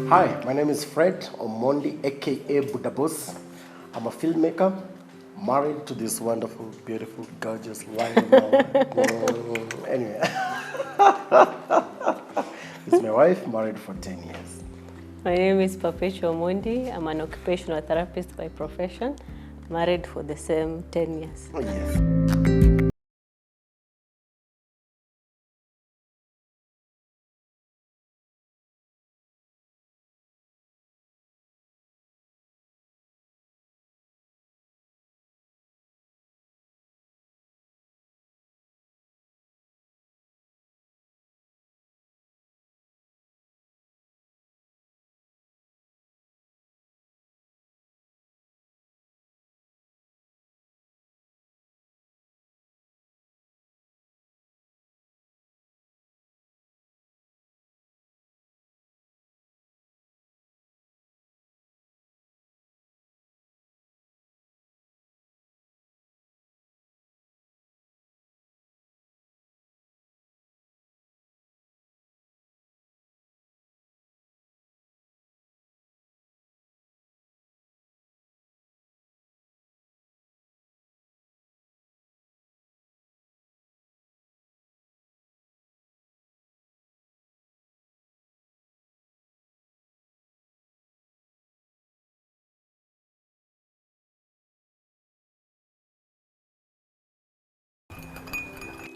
Hi, my name is Fred Omondi, aka Buda. I'm a filmmaker, married to this wonderful, beautiful, gorgeous, wonderful anyway, it's my wife, married for 10 years. My name is Perpetua Omondi. I'm an occupational therapist by profession, married for the same 10 years. Oh, yes.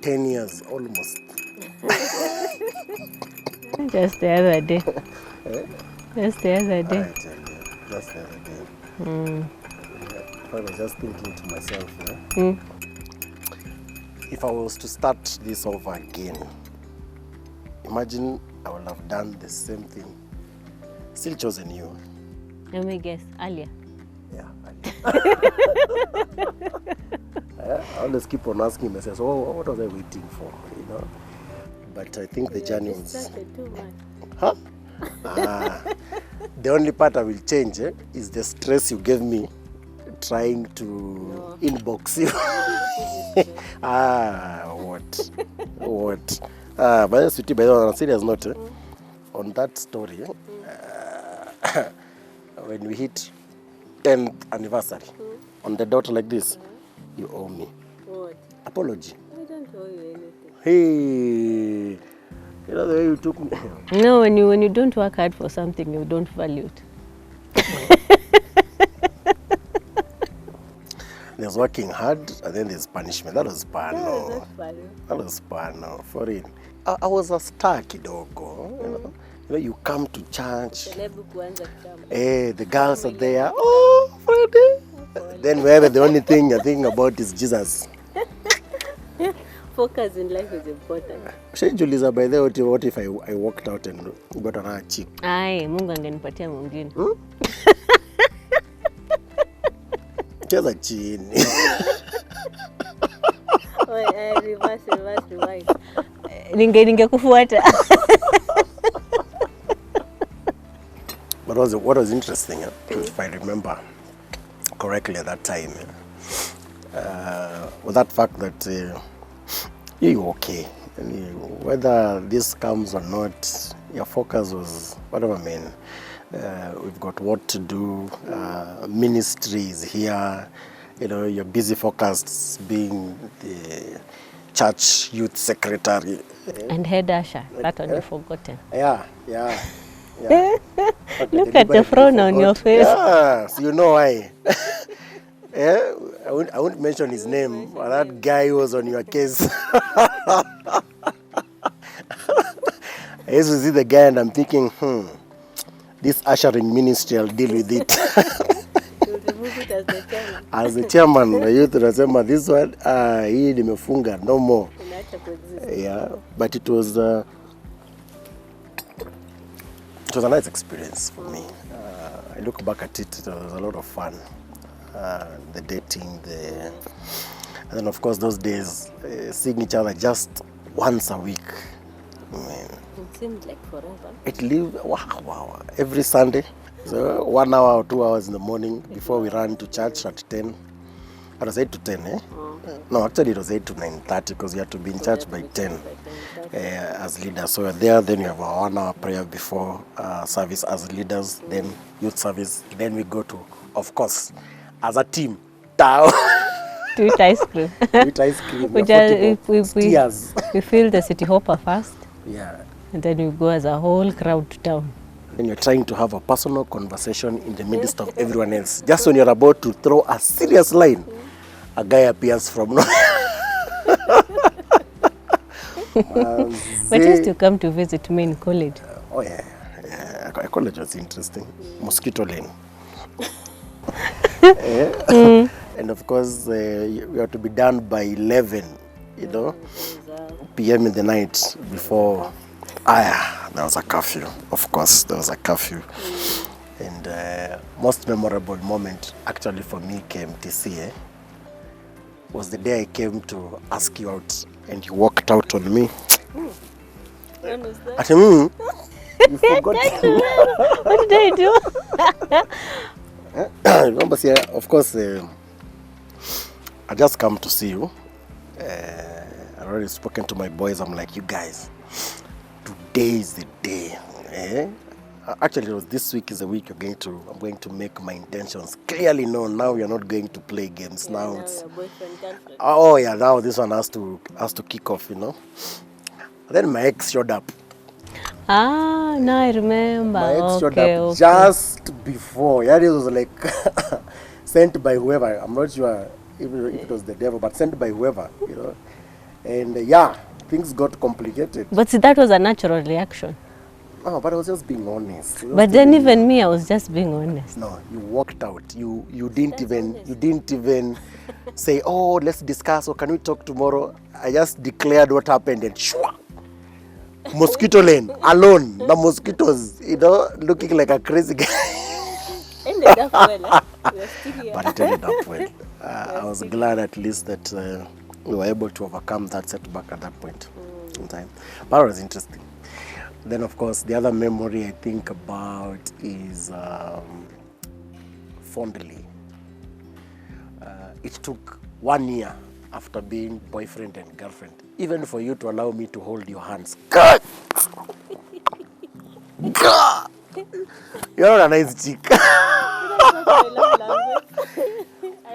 Ten years, almost. Just the other day. Eh? Just the other day. I tell you, just the other day. I was just thinking to myself, if I was to start this over again, imagine I would have done the same thing, still chosen you. Let me guess, earlier. Yeah, I always keep on asking myself, what was I waiting for, you know? But I think the journey was... Huh? The only part I will change is the stress you gave me trying to inbox you. What? But that's sweetie, by the way, on a serious note, on that story, when we hit 10th anniversary, on the dot like this, you owe me. What? Apology. I don't owe you anything. Hey, you know the way you took me. No, when you don't work hard for something, you don't value it. There's working hard and then there's punishment. That was pano. That's funny. That was pano, for real. I was a star kidogo, you know, you come to church. The girls are there. Oh, Freddie. Then wherever the only thing you're thinking about is Jesus. Focus in life is important. Juliza, by the way, what if I walked out and got another chick? Aye, Mungu angenipatia mwingine. Cheza chini. Reverse. Ningekufuata. But what was interesting, if I remember correctly at that time, was that fact that you're okay. And whether this comes or not, your focus was, whatever, we've got what to do, ministry is here, you know, you're busy focused being the church youth secretary. And head usher, that one you've forgotten. Yeah. Look at the frown on your face. Yes, you know why. I won't mention his name, but that guy who was on your case. I used to see the guy and I'm thinking, this ushering ministry, I'll deal with it. You remove it as the chairman. As the chairman, I used to say, this one, hii nimefunga, no more. Yeah, but it was a nice experience for me. I look back at it, it was a lot of fun. The dating, and then of course those days, seeing each other just once a week. It seemed like forever. It lived, wow, every Sunday. So 1 hour or 2 hours in the morning before we ran to church at 10. It was 8 to 10, eh? No, actually it was 8 to 9:30 because you had to be in church by 10. as leaders. So we're there, then we have our 1 hour prayer before service as leaders, then youth service, then we go to, of course, as a team, to To eat ice cream. eat ice cream. We, We're just, we, steers. we fill the city hopper first, Yeah. and then we go as a whole crowd to town. Then you're trying to have a personal conversation in the midst of everyone else. Just when you're about to throw a serious line, a guy appears from nowhere. But he used to come to visit me in college. Oh yeah, college was interesting. Mosquito lane. And of course, we have to be done by 11, p.m. in the night before. There was a curfew. Of course, there was a curfew. And most memorable moment, actually for me, KMTC, was the day I came to ask you out, and you walked out on me. When was that? At you forgot. What did I do? Remember, see, of course, I just come to see you. I've already spoken to my boys. I'm like, you guys, today is the day. Actually, it was this week is the week I'm going to make my intentions clearly known. Now we are not going to play games. Now it's now this one has to kick off, Then my ex showed up. Now I remember. My ex showed up just before. Yeah, it was like sent by whoever. I'm not sure if it was the devil, but sent by whoever, And things got complicated. But see, that was a natural reaction. No, but I was just being honest. But then even me, I was just being honest. No, you walked out. You didn't even say, oh, let's discuss or can we talk tomorrow. I just declared what happened and shwa, mosquito lane alone. The mosquitoes, looking like a crazy guy. Ended up well. We're still here. But it ended up well. I was glad at least that we were able to overcome that setback at that point in time. But it was interesting. Then, of course, the other memory I think about is fondly. It took 1 year after being boyfriend and girlfriend, even for you to allow me to hold your hands. God! God! You're not a nice chick.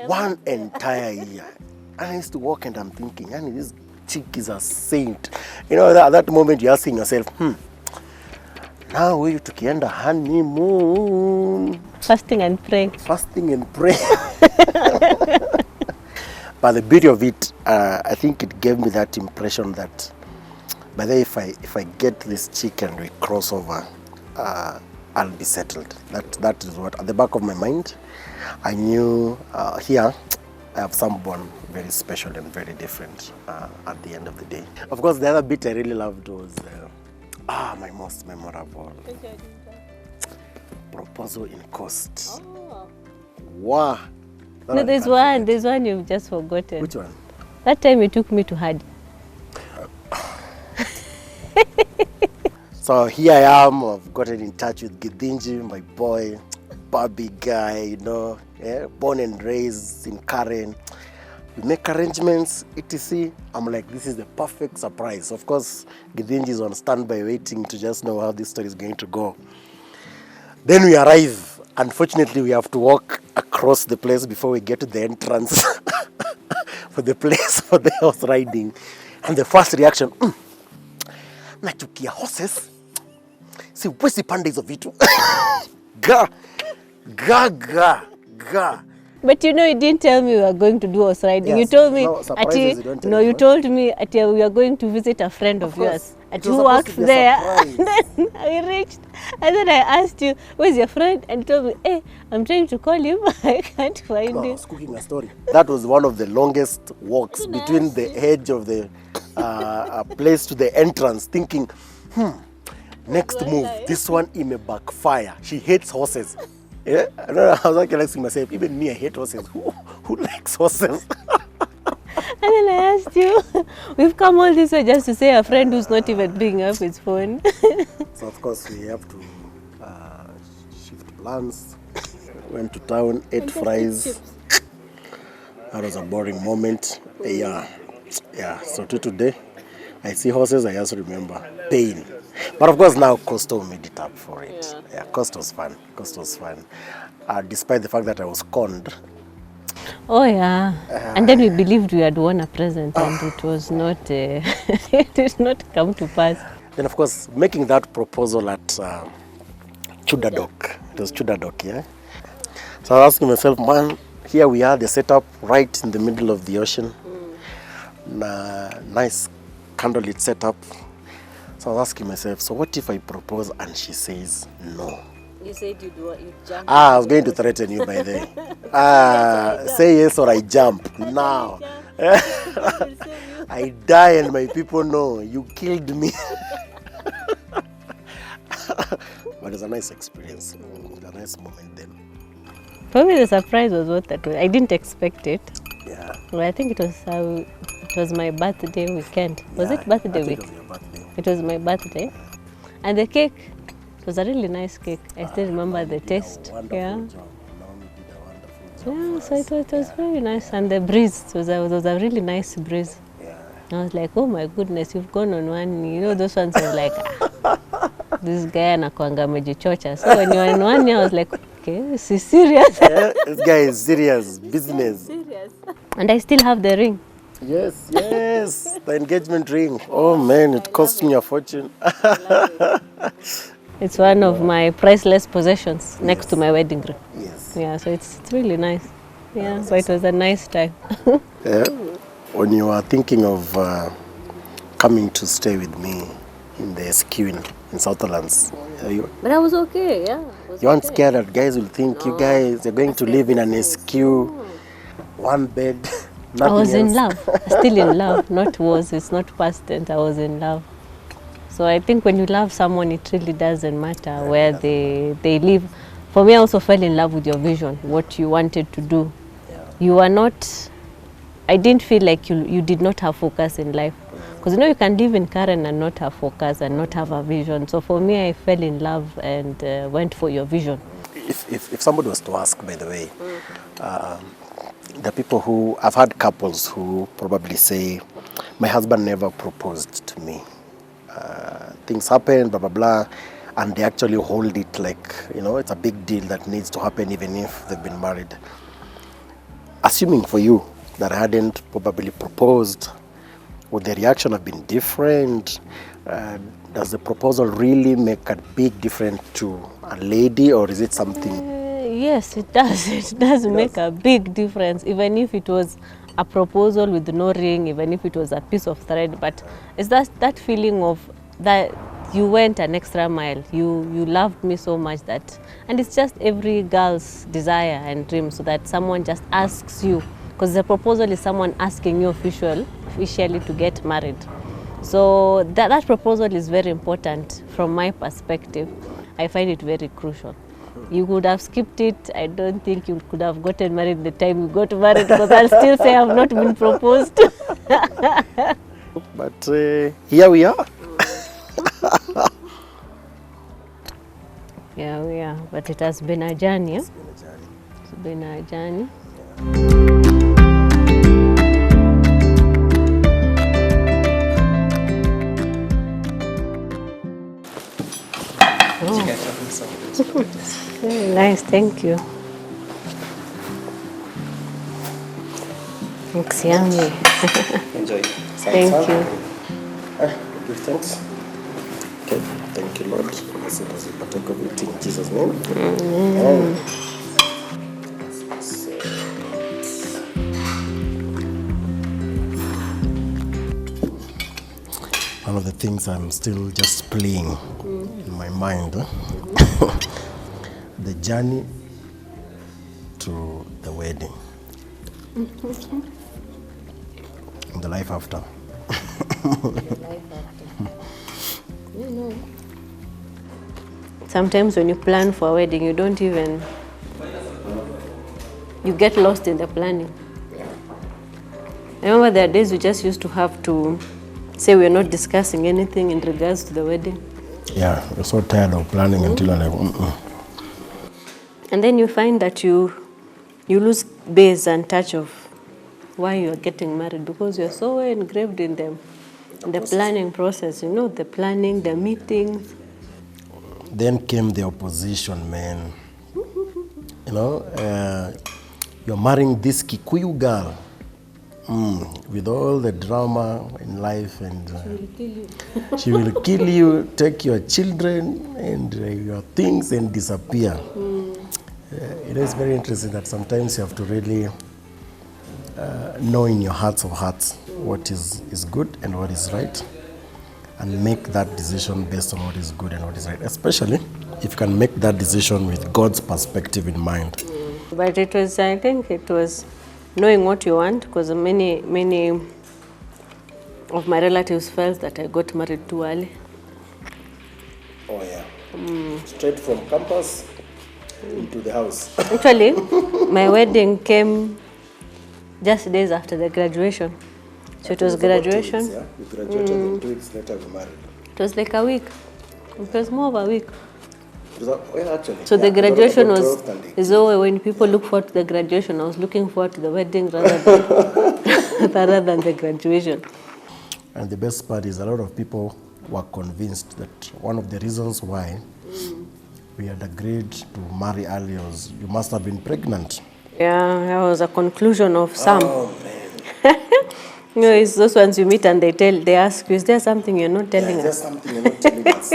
One entire year. And I used to walk and I'm thinking, this chick is a saint. At that moment you're asking yourself, now we tukienda honeymoon. Fasting and praying. Fasting and praying. But the beauty of it, I think it gave me that impression that, by the way, if I get this chick and we cross over, I'll be settled. That is what, at the back of my mind, I knew here I have someone very special and very different at the end of the day. Of course, the other bit I really loved was my most memorable proposal in Coast. Oh. Wow. No, there's one you've just forgotten. Which one? That time you took me to Hadi. So here I am, I've gotten in touch with Gidinji, my boy, Barbie guy, born and raised in Karen. We make arrangements, etc. I'm like, this is the perfect surprise. Of course, Gidinji is on standby waiting to just know how this story is going to go. Then we arrive. Unfortunately, we have to walk across the place before we get to the entrance for the place for the horse riding. And the first reaction, nachukia horses. Si wesi pande hizo vitu. Ga. But you didn't tell me we were going to do horse riding. Yes. You told me, you told me we are going to visit a friend of yours. Who works there. And then I reached, and then I asked you, where's your friend? And you told me, hey, I'm trying to call him, I can't find him. I was cooking a story. That was one of the longest walks between the edge of the place to the entrance, thinking, next move, this one may backfire. She hates horses. Yeah, I was actually asking myself, even me, I hate horses. Who likes horses? And then I asked you, we've come all this way just to say a friend who's not even picking up his phone. So of course we have to shift plans. Went to town, ate fries. That was a boring moment. Yeah. So today I see horses, I just remember pain. But of course now Coastal made it up for it. Yeah, Coastal was fun. Coastal was fun. Despite the fact that I was conned. Oh yeah. And then we believed we had won a present and it was not, it did not come to pass. Then of course, making that proposal at Chudadok. It was Chudadok, yeah? So I was asking myself, man, here we are, the setup right in the middle of the ocean. Nice candlelit setup. So I was asking myself, so what if I propose and she says no? You said you'd jump. I was going to threaten you by then. Say yes or I jump now. I die and my people know you killed me. But it's a nice experience, a nice moment then. For me, the surprise was what that was. I didn't expect it. Yeah. Well, I think it was my birthday weekend. Was it birthday week? It was your birthday. It was my birthday. And the cake, it was a really nice cake. I still remember the taste. Yeah. Naomi did a wonderful job. Yeah, so it was very nice. And the breeze, it was a really nice breeze. Yeah. I was like, oh my goodness, you've gone on one. You know, those ones were like, this guy anakuanga amejichocha. So when you were in one year, I was like, okay, this is serious. Yeah, this guy is serious business. Serious. And I still have the ring. Yes, the engagement ring. Oh man, it cost me a fortune. It's one of my priceless possessions next to my wedding ring. Yes. Yeah, so it's really nice. Yeah, but it was a nice time. Yeah. When you are thinking of coming to stay with me in the SQ in Southlands, But I was okay, yeah. you aren't scared that guys will think you guys are going to live in an SQ, one bed, nothing I was in else. love, still in love, it's not past tense, I was in love. So I think when you love someone, it really doesn't matter where they live. For me, I also fell in love with your vision, what you wanted to do. Yeah. You were not, I didn't feel like you did not have focus in life. Because you know you can live in Karen and not have focus and not have a vision. So for me, I fell in love and went for your vision. If somebody was to ask, by the way, the people who, I've had couples who probably say, my husband never proposed to me. Things happen, blah, blah, blah, and they actually hold it like, you know, it's a big deal that needs to happen even if they've been married. Assuming for you that I hadn't probably proposed, would the reaction have been different? Does the proposal really make a big difference to a lady, or is it something? Yes, it does. It does make a big difference, even if it was a proposal with no ring, even if it was a piece of thread. But it's that feeling of that you went an extra mile. You loved me so much that, and it's just every girl's desire and dream, so that someone just asks you, because the proposal is someone asking you officially to get married. So that proposal is very important from my perspective. I find it very crucial. You could have skipped it. I don't think you could have gotten married the time you got married, because I'll still say I have not been proposed. But here we are. Yeah, we are. But it has been a journey. It's been a journey. It's been a journey. Very nice, thank you. Looks yummy. Enjoy. Thank you. Give thanks. Okay, thank you, Lord. Blessed as we partake of it in Jesus' name. Amen. One of the things I'm still just playing in my mind, the journey to the wedding, and the life after. Sometimes when you plan for a wedding, you don't even, you get lost in the planning. I remember there are days we just used to have to say we're not discussing anything in regards to the wedding. Yeah, you're so tired of planning until you're like, And then you find that you lose base and touch of why you're getting married, because you're so engraved in them. The planning process, you know, the planning, the meetings. Then came the opposition, man. You know, you're marrying this Kikuyu girl with all the drama in life, and She will kill you. she will kill you, take your children and your things and disappear. It is very interesting that sometimes you have to really know in your hearts of hearts what is good and what is right, and make that decision based on what is good and what is right, especially if you can make that decision with God's perspective in mind. But it was, I think it was knowing what you want, because many of my relatives felt that I got married too early. Oh yeah. Straight from campus into the house. Actually, my wedding came just days after the graduation. So it was graduation. 2 weeks, yeah? You graduated and 2 weeks later you married. It was like a week. It was more of a week. Well, actually, So the yeah, graduation about was, 12th and 18th. is always when people look forward to the graduation, I was looking forward to the wedding rather than, rather than the graduation. And the best part is a lot of people were convinced that one of the reasons why we had agreed to marry early was you must have been pregnant. Yeah, that was a conclusion of some. Oh man. You know, it's those ones you meet and they ask you, is there something you're not telling Is there us? something you're not telling us?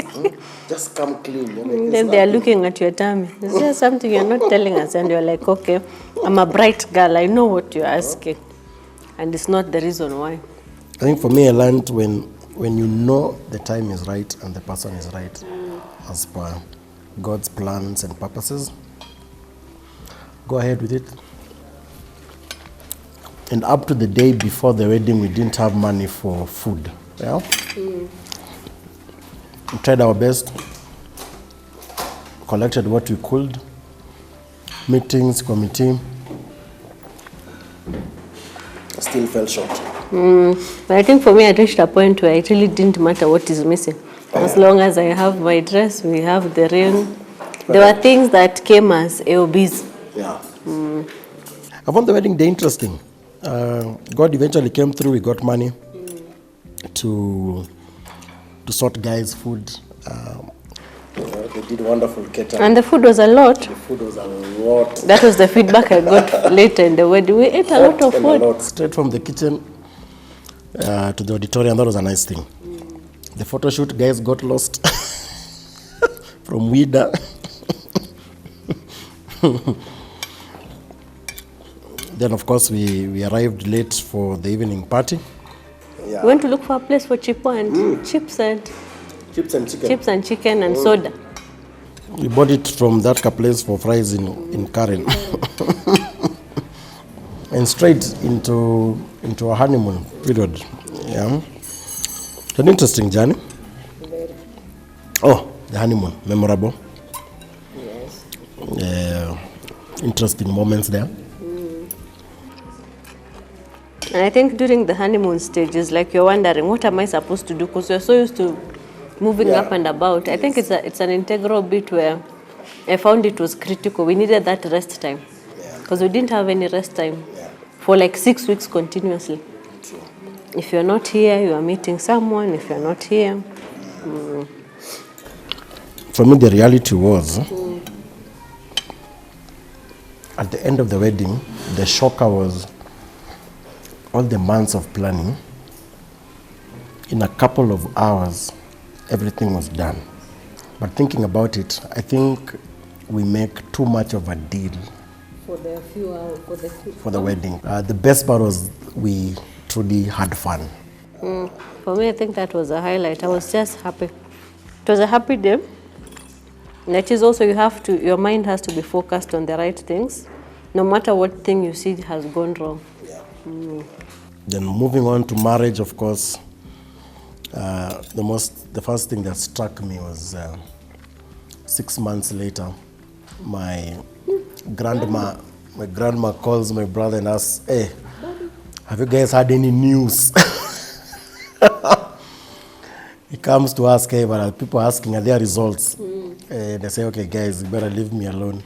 Just come clean. You're like, Then they are looking at your tummy. Is there something you're not telling us? And you're like, okay, I'm a bright girl. I know what you're asking. And it's not the reason why. I think for me, I learned when you know the time is right and the person is right, as per God's plans and purposes, go ahead with it. And up to the day before the wedding, we didn't have money for food. Yeah? We tried our best, collected what we could, meetings, committee, still fell short. But I think for me, I reached a point where it really didn't matter what is missing. As long as I have my dress, we have the ring. There were things that came as AOBs. Yeah. I found the wedding day interesting. God eventually came through. We got money to sort guys' food. They did wonderful catering. And the food was a lot. The food was a lot. That was the feedback I got later in the wedding. We ate a lot of food. Straight from the kitchen to the auditorium. That was a nice thing. The photo shoot, guys got lost from Buda. Then, of course, we arrived late for the evening party. Yeah. We went to look for a place for chipo and chips and chicken and soda. We bought it from that place for fries in Karen. And straight into a honeymoon period. Yeah. It's an interesting journey. Oh, the honeymoon, memorable. Yes. Interesting moments there. And I think during the honeymoon stages, like you're wondering, what am I supposed to do? Because you're so used to moving up and about. I think it's an integral bit where I found it was critical. We needed that rest time. Because we didn't have any rest time for like 6 weeks continuously. If you're not here, you are meeting someone. If you're not here. For me, the reality was, at the end of the wedding, the shocker was all the months of planning. In a couple of hours, everything was done. But thinking about it, I think we make too much of a deal For the few hours, for the wedding. The best part was we truly had fun. For me, I think that was a highlight. I was just happy. It was a happy day. And that is also your mind has to be focused on the right things, no matter what thing you see has gone wrong. Then moving on to marriage, of course, the first thing that struck me was 6 months later, my grandma calls my brother and asks, "Hey, have you guys had any news?" He comes to ask, "Hey, but people asking, are there results?" And I say, "Okay, guys, you better leave me alone."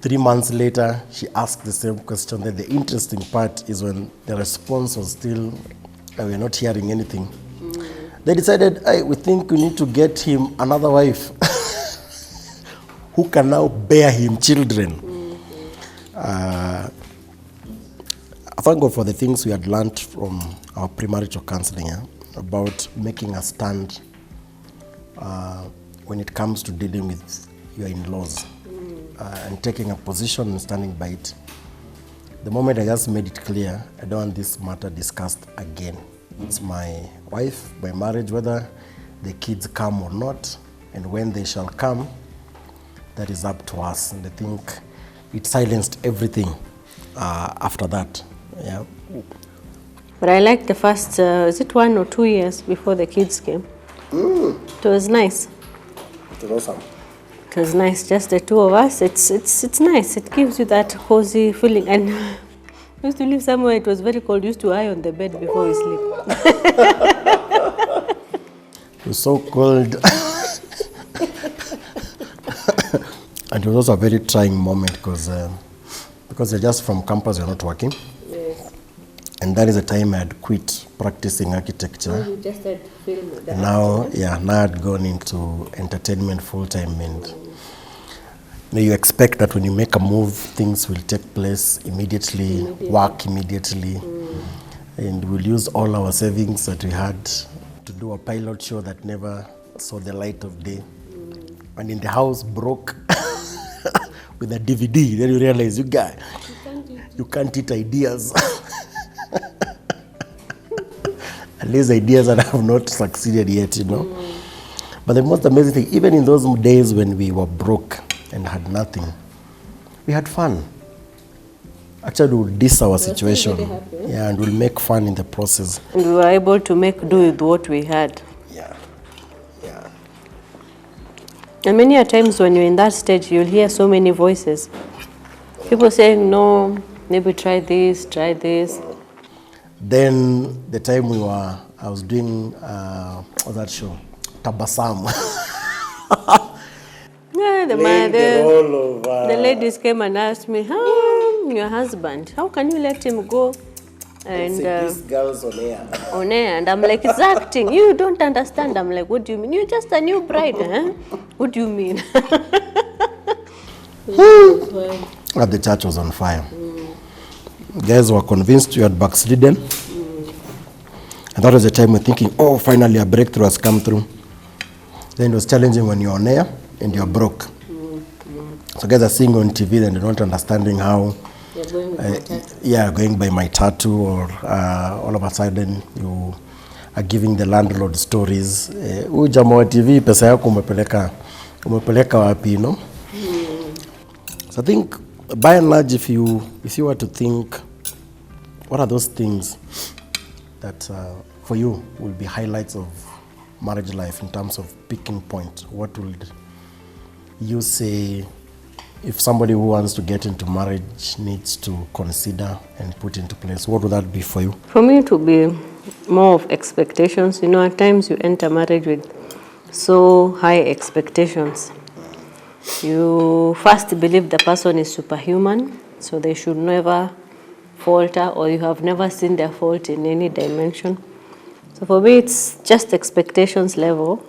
3 months later, she asked the same question. Then the interesting part is when the response was still, we're not hearing anything. They decided, hey, we think we need to get him another wife who can now bear him children. Thank God for the things we had learned from our premarital counseling about making a stand when it comes to dealing with your in-laws and taking a position and standing by it. The moment I just made it clear, I don't want this matter discussed again. It's my wife, my marriage, whether the kids come or not, and when they shall come, that is up to us. And I think it silenced everything after that. Yeah. But I like the first, is it 1 or 2 years before the kids came? It was nice. It was awesome. It was nice, just the two of us. It's nice. It gives you that cozy feeling. And we used to live somewhere, it was very cold. We used to lie on the bed before we sleep. It was so cold. And it was also a very trying moment because you're just from campus, you're not working. Yes. And that is the time I had quit practicing architecture. You just had film. Now I'd gone into entertainment full-time, and you expect that when you make a move, things will take place immediately. Work immediately. And we'll use all our savings that we had to do a pilot show that never saw the light of day. And in the house broke with a DVD. Then you realize, you can't eat ideas. At least ideas that have not succeeded yet, But the most amazing thing, even in those days when we were broke and had nothing, we had fun. Actually, we'll diss our situation. Yeah, and we'll make fun in the process. And we were able to make do with what we had. Yeah. And many a times when you're in that stage, you'll hear so many voices. People saying, no, maybe try this, try this. Then the time I was doing, what's that show? Tabasam. Yeah, the ladies came and asked me, your husband, how can you let him go? And these girls on air. On air, and I'm like, it's acting. You don't understand. I'm like, what do you mean? You're just a new bride, huh? What do you mean? The church was on fire. Guys were convinced you had backslidden. And that was the time we're thinking, oh, finally a breakthrough has come through. Then it was challenging when you're on air and you're broke. So guys are seeing on TV and they're not understanding how going by my tattoo, or all of a sudden you are giving the landlord stories. Huyu jamaa wa TV pesa yako umepeleka wapi, So I think by and large, if you were to think, what are those things that for you will be highlights of marriage life in terms of picking point? What would you say if somebody who wants to get into marriage needs to consider and put into place? What would that be for you? For me, to be more of expectations. At times you enter marriage with so high expectations. You first believe the person is superhuman, so they should never falter, or you have never seen their fault in any dimension. So for me, it's just expectations level.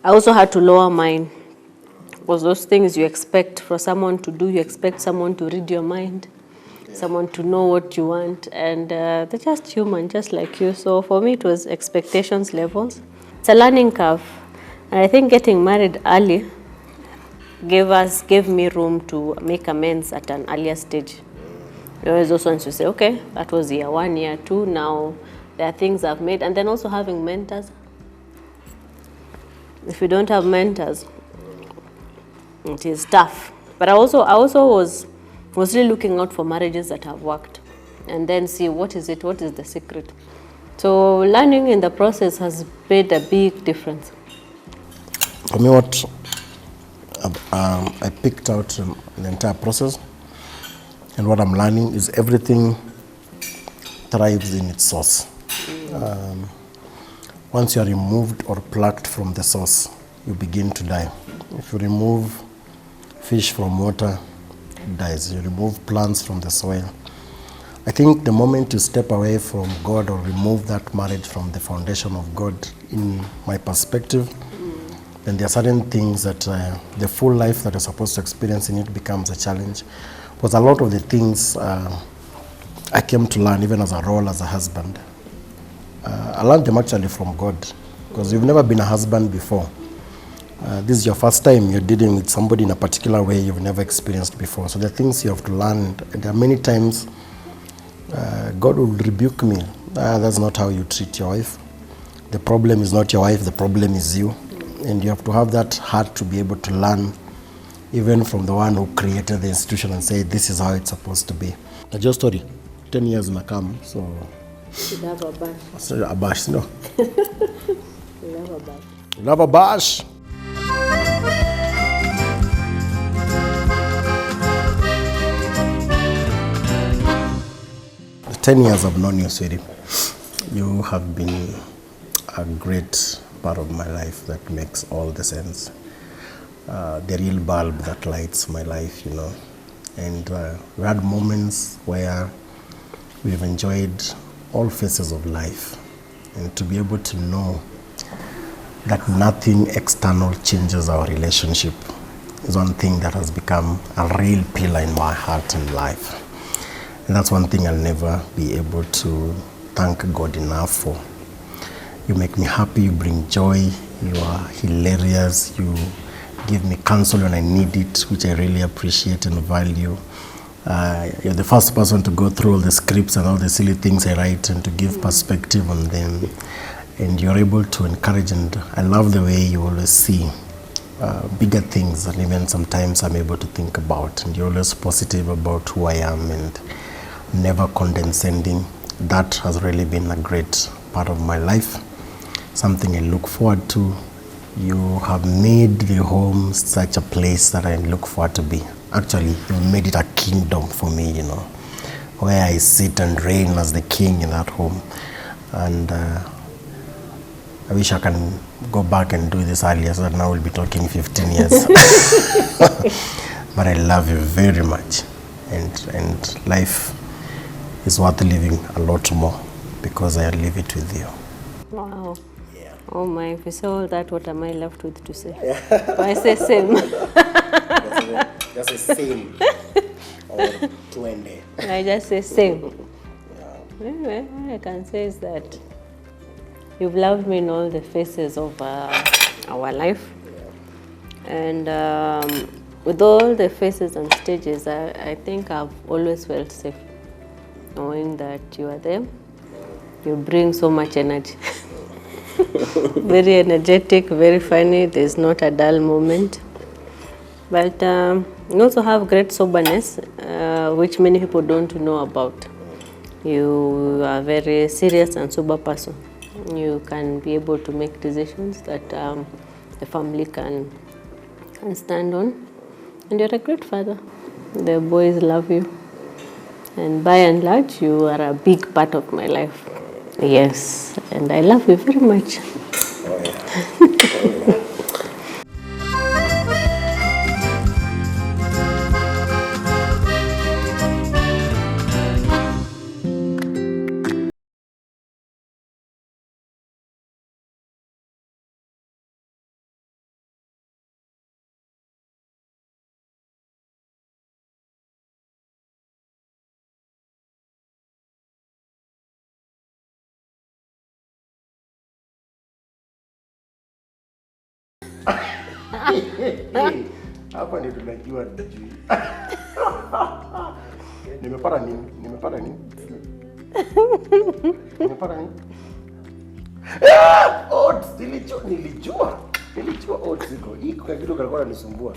I also had to lower mine, because those things you expect for someone to do, you expect someone to read your mind, someone to know what you want, and they're just human, just like you. So for me, it was expectations levels. It's a learning curve, and I think getting married early gave me room to make amends at an earlier stage. You always those ones to say, okay, that was year 1, year 2, now there are things I've made. And then also having mentors. If you don't have mentors, it is tough. But I also was really looking out for marriages that have worked, and then see what is the secret. So learning in the process has made a big difference. For me, what I picked out in the entire process, and what I'm learning, is everything thrives in its source. Once you are removed or plucked from the source, you begin to die. If you remove fish from water, it dies. You remove plants from the soil, I think the moment you step away from God or remove that marriage from the foundation of God, in my perspective, then there are certain things that the full life that you're supposed to experience in it becomes a challenge. Because a lot of the things I came to learn, even as a role as a husband, I learned them actually from God. Because you've never been a husband before. This is your first time you're dealing with somebody in a particular way you've never experienced before. So the things you have to learn, there are many times God will rebuke me. That's not how you treat your wife. The problem is not your wife, the problem is you. And you have to have that heart to be able to learn even from the one who created the institution and say, this is how it's supposed to be. A just story, 10 years in a come, so... You have a bash. So a bash, no? You have a bash. You have a bash. The 10 years I've known you, sweetie, you have been a great part of my life that makes all the sense. The real bulb that lights my life, you know. And we had moments where we've enjoyed all phases of life. And to be able to know that nothing external changes our relationship is one thing that has become a real pillar in my heart and life. And that's one thing I'll never be able to thank God enough for. You make me happy, you bring joy, you are hilarious, you give me counsel when I need it, which I really appreciate and value. You're the first person to go through all the scripts and all the silly things I write and to give perspective on them. And you're able to encourage, and I love the way you always see bigger things than even sometimes I'm able to think about. And you're always positive about who I am and never condescending. That has really been a great part of my life, something I look forward to. You have made the home such a place that I look forward to be. Actually, you made it a kingdom for me, you know, where I sit and reign as the king in that home. And I wish I can go back and do this earlier so that now we'll be talking 15 years. But I love you very much. And life is worth living a lot more because I live it with you. Wow. Yeah. Oh my, if you say all that, what am I left with to say? I say same. Just the same. Or 20. I just say same. Yeah. Anyway, all I can say is that you've loved me in all the phases of our life. Yeah. And with all the phases and stages, I think I've always felt safe, knowing that you are there. You bring so much energy. Very energetic, very funny. There's not a dull moment. But you also have great soberness, which many people don't know about. You are a very serious and sober person. You can be able to make decisions that the family can stand on. And you're a great father. The boys love you. And by and large, you are a big part of my life. Yes, and I love you very much. Oh, yeah. Oh, yeah. Hapa ndio tunajua nijui. Nimepata nini? Nimepata nini? Nimepata nini? Oats, nilijua oats iko. Hiko kwa kitu kalikuwa kanisumbua.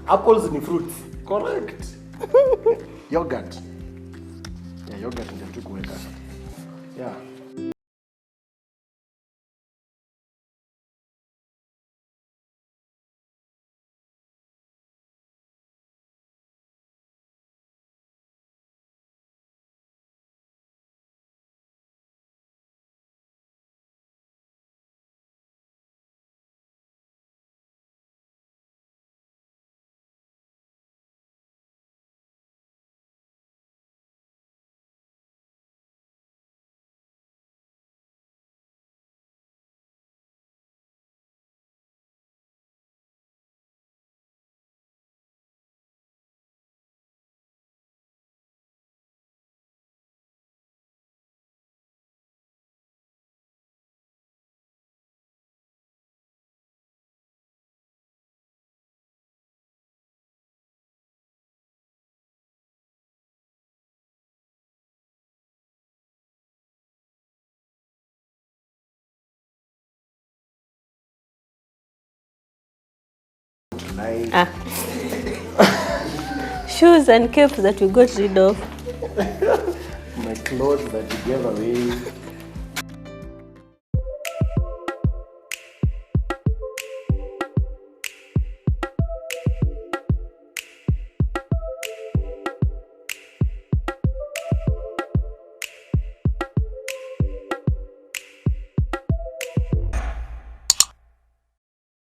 Apples ni fruits. Correct. Yogurt. Yeah, yogurt ndio tukuweka. Yeah. like. Shoes and capes that we got rid of. My clothes that you gave away.